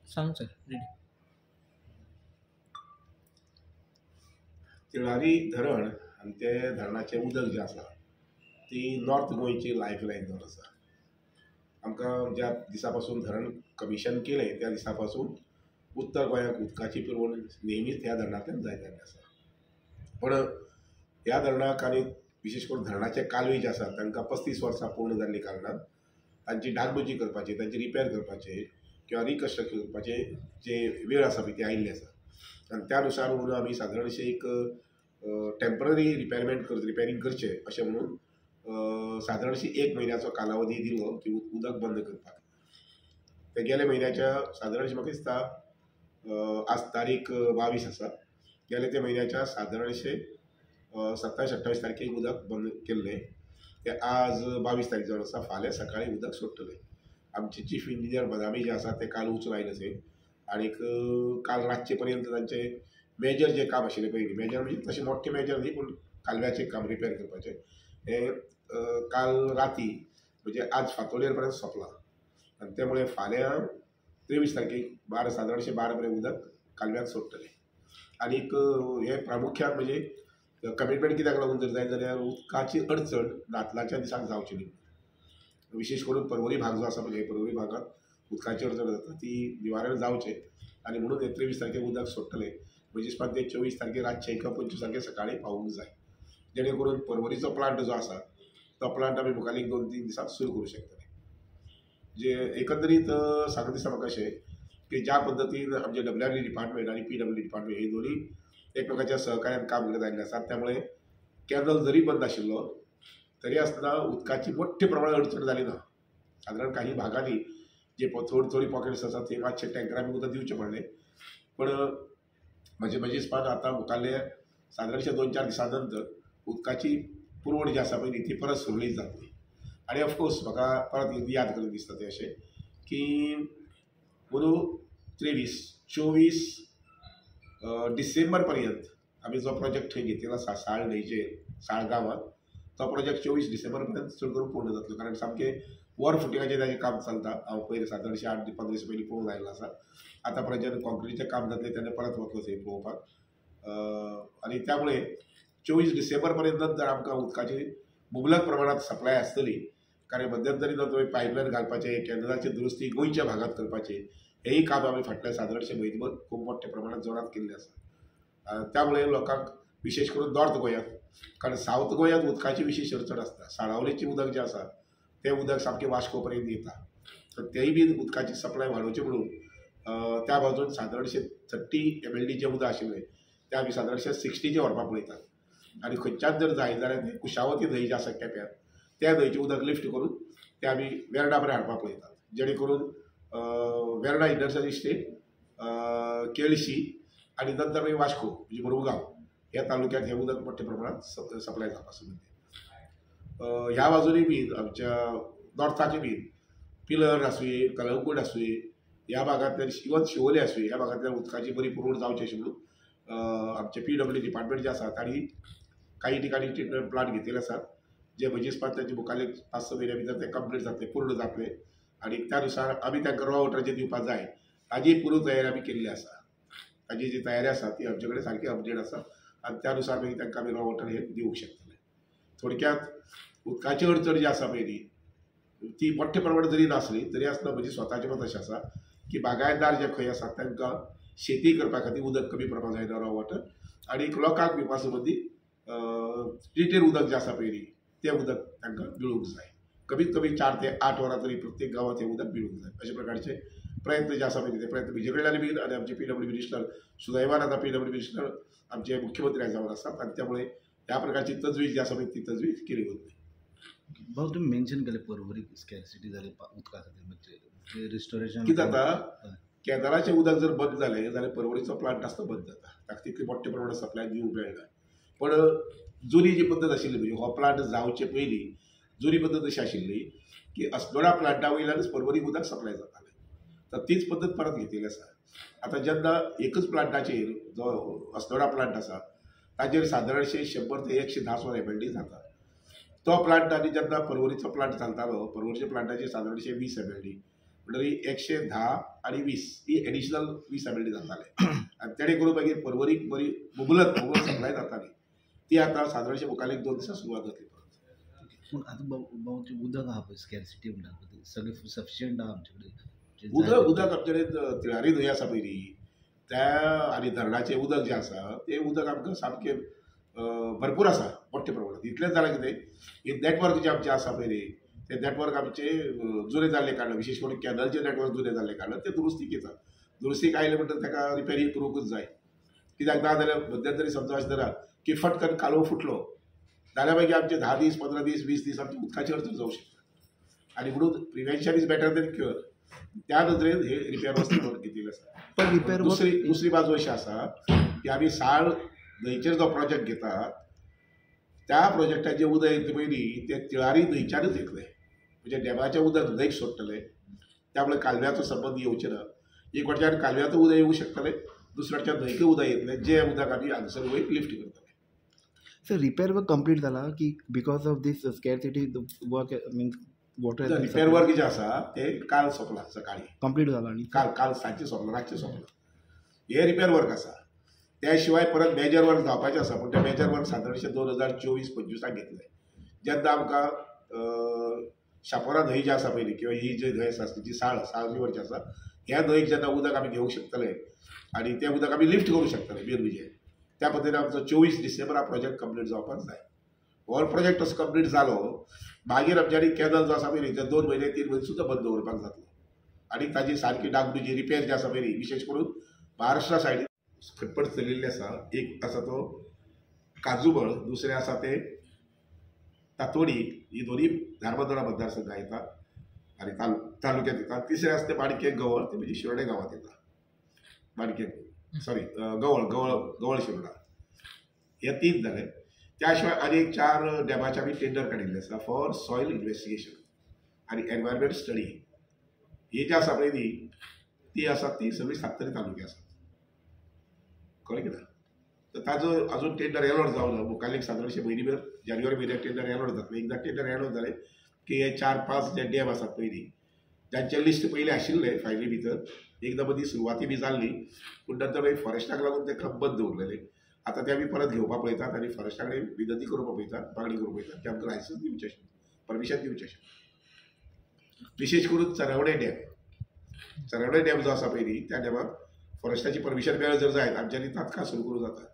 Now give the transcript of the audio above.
सांग sir ready. Tillari धरण आणि ते धरणाचे उदक जे आसा ती नॉर्थ गोंयची लायफलायन जावन आसा. आमकां ज्या दिसा पासून धरण कमिशन केलें त्या दिसा पासून उत्तर गोंयाक उदकाची पुरवण नेहमीच ह्या धरणांतल्यान जायत आयली आसा. पण ह्या धरणाक आनी विशेश करून धरणाचे कालवे जे आसात तांकां 35 वर्सां पूर्ण जाल्ली कारणान तांची डागडुजी करपाची, तांची रिपेर करपाचे किंवा रिकन्स्ट्रक्शन करपाचे जे वेळ आसा पळय ती आयिल्ली आसा. आनी त्या अनुसार म्हणून आमी सादारण अशें एक टेम्पररी रिपेरिंग करचें अशें म्हणून सादारण अशी 1 म्हयन्याचो कालावधी दिलो की उदक बंद करपाक. ते गेल्या म्हयन्याच्या सादारण अशें म्हाका दिसता आज तारीख 22 आसा. गेल्या त्या म्हयन्याच्या सादारण अशें 27-28 तारखेक उदक बंद केल्लें. ते आज 22 तारीख जावन आसा. फाल्यां सकाळीं उदक सोडटलें. आमचे चीफ इंजिनियर बदामी जे आसा ते काल वचून आयले थंय आनीक काल रातचे पर्यंत तांचे मेजर जे काम आशिल्लें पयलीं मेजर म्हणजे तशें मोठें मेजर न्ही पूण कालव्याचें काम रिपेर करपाचें हें काल राती म्हणजे आज फांतोडेर पर्यंत सोंपलां. आनी त्या मुळे फाल्यां 23 तारखेक सादारणशें 12 पर्यंत उदक कालव्याक सोडटलें. आनीक हे प्रामुख्यान म्हणजे कमिटमेंट कित्याक लागून जर जाय जाल्यार उदकाची अडचण नातलाच्या दिसाक जावची न्ही. विशेष करून पर्वरी भाग जो आसा पळय पर्वरी भागात उदकाची अडचण जाता ती निवारण जावचें आनी म्हणून 23 तारखेक उदक सोडटलें. म्हणजे दिसपाक ते 24 तारखेक रातचे किंवा 25 तारखेक सकाळीं पावूंक जाय जेणे करून पर्वरीचो प्लांट जो आसा तो प्लांट आमी मुखाल्ली 2-3 दिसांक सुरू करूं शकतले. जे एकंदरीत सांगता दिसता म्हाका अशें की ज्या पद्दतीन आमचे WRD डिपार्टमेंट आनी PWD डिपार्टमेंट हे दोनूय एकमेकाच्या सहकार्यान काम करत आयिल्ले आसात. त्यामुळे कॅनल जरी बंद आशिल्लो तरी आसतना उदकाची मोठ्या प्रमाणात अडचण जाली ना. सादारण काही भागांनी जे थोडी पॉकेट्स आसात थंय मातशें टँकरांनी उदक दिवचें पडलें. पण म्हजे दिसपान आतां मुखाल्ले सादारणशे 2-4 दिसां नंतर उदकाची पुरवण जी आसा पळय ती परत सुरळीत जातली. आनी ऑफकोर्स म्हाका परत याद करूंक दिसता तें अशें की अंदू 23-24 डिसेंबर पर्यंत आमी जो प्रोजेक्ट थंय घेतिल्लो आसा साळ न्हंयचेर साळ गांवांत तो प्रोजेक्ट 24 डिसेंबर पर्यंत चड करून पूर्ण जातलो. कारण सामकें फुटिंगाचें ताजें काम चलता. हांव पयलीं सादारणशें 8-15 दीस पयलीं पळोवन आयिल्लो आसा. आतां परत जेन्ना कॉन्क्रिटीचें काम जातलें तेन्ना परत वतलो थंय पळोवपाक. आनी त्यामुळे 24 डिसेंबर पर्यंत जर आमकां उदकाची मुबलक प्रमाणात सप्लाय आसतली कारण मध्यंतरी पायपलायन घालपाचें कॅनलाची दुरुस्ती गोंयच्या भागात करपाचें हेंय काम आमी फाटल्या सादारणशें म्हयनोभर खूब मोठ्या प्रमाणात जोरात केल्लें आसा. त्यामुळे लोकांक विशेष करून नॉर्थ गोंयांत कारण सावथ गोंयांत उदकाची विशेष अडचण आसता. साळावलेचें उदक जें आसा तें उदक सामकें वास्को पर्यंत येता. तर तेंय बी उदकाची सप्लाय वाडोवची म्हणून त्या बाजून सादारणशें 30 MLD जें उदक आशिल्लें तें आमी सादारणशें 60 व्हरपाक पळयतात. आनी खंयच्यान जर जाय जाल्यार तें कुशावती न्हंय जें आसा केप्यां त्या न्हंयचें उदक लिफ्ट करून तें आमी वेर्णा पर्यंत हाडपाक पळयतात. जेणे करून वेर्णा इंडस्ट्रियल इस्टेट केळशी आनी नंतर मागीर वास्को म्हणजे मुरमुगांव ह्या तालुक्यांत हें उदक मोठ्या प्रमाणांत सप्लाय जावपाक सोदता. ह्या बाजूनय बी आमच्या नॉर्थाचे बी पिलर आसूं कलंगूट आसूं ह्या भागांतल्यान इवन शिवोले आसूं ह्या भागांतल्यान उदकाची बरी पुरवण जावची अशें म्हणून आमचे PWD डिपार्टमेंट जे आसा तांणी काही ठिकाणी ट्रिटमेंट प्लांट घेतिल्ले आसात जे म्हजे दिसपाक तांचे मुखाल्ले 5-6 म्हयन्या भितर ते कंप्लीट जातले पूर्ण जातले. आनी त्यानुसार आमी तांकां रॉ वॉटर जें दिवपाक जाय ताजी पूर्ण तयारी आमी केल्ली आसा. ताजी जी तयारी आसा ती आमचे कडेन सारकी अपडेट आसा आनी त्या अनुसार मागीर तांकां आमी रॉ वॉटर हे दिवंक शकतले. थोडक्यात उदकाची अडचण जी आसा पळय ती मोठ्या प्रमाणात जरी नासली तरी आसतना म्हजें स्वताचें मत अशें आसा की बागायतदार जे खंय आसात तांकां शेती करपा खातीर उदक कमी प्रमाणांत जायना रॉ वॉटर आनी लोकांक पिवपा संबंदी ट्रिटेड उदक जें आसा पळय तें उदक तांकां मेळूंक जाय. कमीत कमी 4 ते 8 वरां तरी प्रत्येक गांवांत हें उदक मेळूंक जाय अशे प्रकारचे प्रयत्न जे आसा पळय ते प्रयत्न म्हजे कडल्यान बी आनी आमचे PWD मिनिस्टर सुदैवान आतां PWD मिनिस्टर आमचे मुख्यमंत्री जावन आसात आनी त्यामुळे ह्या प्रकारची तजवीज जी आसा पळय ती तजवीज केली वतली. भाऊ तुम्ही मेन्शन केले पर्वरी स्कॅरसिटी जाली उदका खातीर म्हणजे रिस्टोरेशन कितें जाता कॅनलाचें उदक जर बंद जालें जाल्यार पर्वरीचो प्लांट आसता बंद जाता. ताका तितली मोठ्या प्रमाणात सप्लाय दिवंक मेळना. पण जुनी जी पद्दत आशिल्ली म्हणजे हो प्लांट जावचे पयलीं जुनी पद्दत अशी आशिल्ली की अस्नोडा प्लांटा वयल्यानच पर्वरी उदक सप्लाय जातालें. तर तीच पद्दत परत घेतिल्ली आसा. आतां जेन्ना एकच प्लांटाचेर जो अस्नोडा प्लांट आसा ताचेर सादारणशें 100 ते 110 MLD जाता. तो प्लांट आनी जेन्ना पर्वरीचो प्लांट चलतालो पर्वरीच्या प्लांटाचे सादारणशे 20 MLD म्हणटरी 110 आणि 20 ही एडिशनल 20 MLD जाताले आनी तेणे करून मागीर पर्वरीक बरी मुबलक सप्लाय जाताली ती आतां सादारणशे मुखावेक 2 दिसां सुरवात जातली. पूण आतां बाबा उदक आहा पळय स्कॅरसिटी म्हणटा पळय सगळें सफिशियंट आहा आमचे कडेन उदक आमचे कडेन तिळारी न्हंय आसा पयली त्या आनी धरणाचें उदक जें आसा तें उदक आमकां सामकें भरपूर आसा मोठ्या प्रमाणात. इतलेंच जालें कितें हे नॅटवर्क जें आमचें आसा पळय रे तें नॅटवर्क आमचें जुने जाल्ले कारणान विशेश करून कॅनलचें नॅटवर्क जुने जाल्ले कारणान तें दुरुस्तीक येता. दुरुस्तीक आयले म्हणटकीर ताका रिपेरींग करूंकच जाय कित्याक ना जाल्यार मध्यंतरी समजा अशें धरा की फटकन कालवो फुटलो जाल्यार मागीर आमचे 10 दीस 15 दीस 20 दीस आमचे उदकाची अडचण जावंक शकता आनी म्हणून prevention is better than cure त्या नदरेन हे रिपेर वस्त घेतिल्ले आसा. पण रिपेर दुसरी बाजू अशी आसा की आमी साळ न्हंयचेर जो प्रोजेक्ट घेतात त्या प्रोजेक्टाचें उदक येतले पयलीं तें तिळारी न्हंयच्यानच येतलें म्हणजे डॅमाचें उदक न्हंयक सोडटलें त्यामुळे कालव्याचो संबंद येवचे ना. एक वटच्यान कालव्याचो उदक येवंक शकतलें दुसऱ्या वटच्यान न्हंयक उदक येतलें जें उदक आमी हांगसर वयर लिफ्ट करतले. सर रिपेर वर्क कंप्लीट जाला की because of these scarcity work means water repair work जें आसा तें काल सोंपलां सकाळीं कंप्लीट जाला आनी काल सांजचें सोंपलां रातचें सोंपलां. हे रिपेर वर्क आसा त्या शिवाय परत मेजर वर्क जावपाचें आसा पूण तें मेजर वर्क सादारणशें 2024-25 घेतलें जेन्ना आमकां शापोरा न्हंय जी आसा पयली किंवा ही जी न्हंय आसा जी साळ रिवरची आसा ह्या न्हंयक जेन्ना उदक आमी घेवंक शकतले आनी तें उदक आमी लिफ्ट करूंक शकतले बेलुजें त्या पद्दतीन आमचो 24 डिसेंबर हा प्रोजेक्ट कंप्लीट जावपाक जाय. हो प्रोजेक्ट असो कंप्लीट जालो मागीर आमच्यानी कॅनल जो आसा पयली ते 2 म्हयने 3 म्हयने सुद्दां बंद दवरपाक जातलो आनी ताजी सारकी डागडुजी रिपेर जे आसा पयली विशेष करून महाराष्ट्रा सायडीन खटपट चलिल्ले आसा. एक आसा तो काजूबळ दुसरें आसा ते तातोडी ही दोनी धारबांदोडा मतदारसंघात येता आनी तालुक्यांत येता. तिसरें आसा ते माणके गवळ ते म्हणजे शिरोडे गांवांत येता. माणके सॉरी गवळ शिरोडा हे 3 जाले. त्या शिवाय आनी 4 डॅमाचे आमी टेंडर काडिल्ले आसा फॉर सॉयल इन्वेस्टिगेशन आनी एनवायरमेंट स्टडी. ही जी आसा पळय ती आसा ती सगळी 7 तालुके आसात कळ्ळें कितें. तर ताजो अजून टेंडर एलॉट जावना मुखावेक सादारणशे म्हयनेभर जानेवारी म्हयन्याक टेंडर एलॉट जातलें. एकदां टेंडर एलॉट जालें की हे 4-5 जे डॅम आसात पयलीं जांचे लिस्ट पयलीं आशिल्ले फायली भितर एकदां मदीं सुरवाती बी जाल्ली पूण नंतर मागीर फॉरेस्टाक लागून ते काम बंद दवरलेले. आतां ते आमी परत घेवपाक पळयतात आनी फॉरेस्टा कडेन विनंती करपाक पळयतात मागणी करपाक पळयतात की आमकां लायसन्स दिवचें परमिशन दिवचें. विशेष करून चरावडे डॅम जो आसा पयली त्या डॅमाक फॉरेस्टाची परमिशन मेळत जर जायत आमच्यांनी तात्काळ सुरू करूं जाता.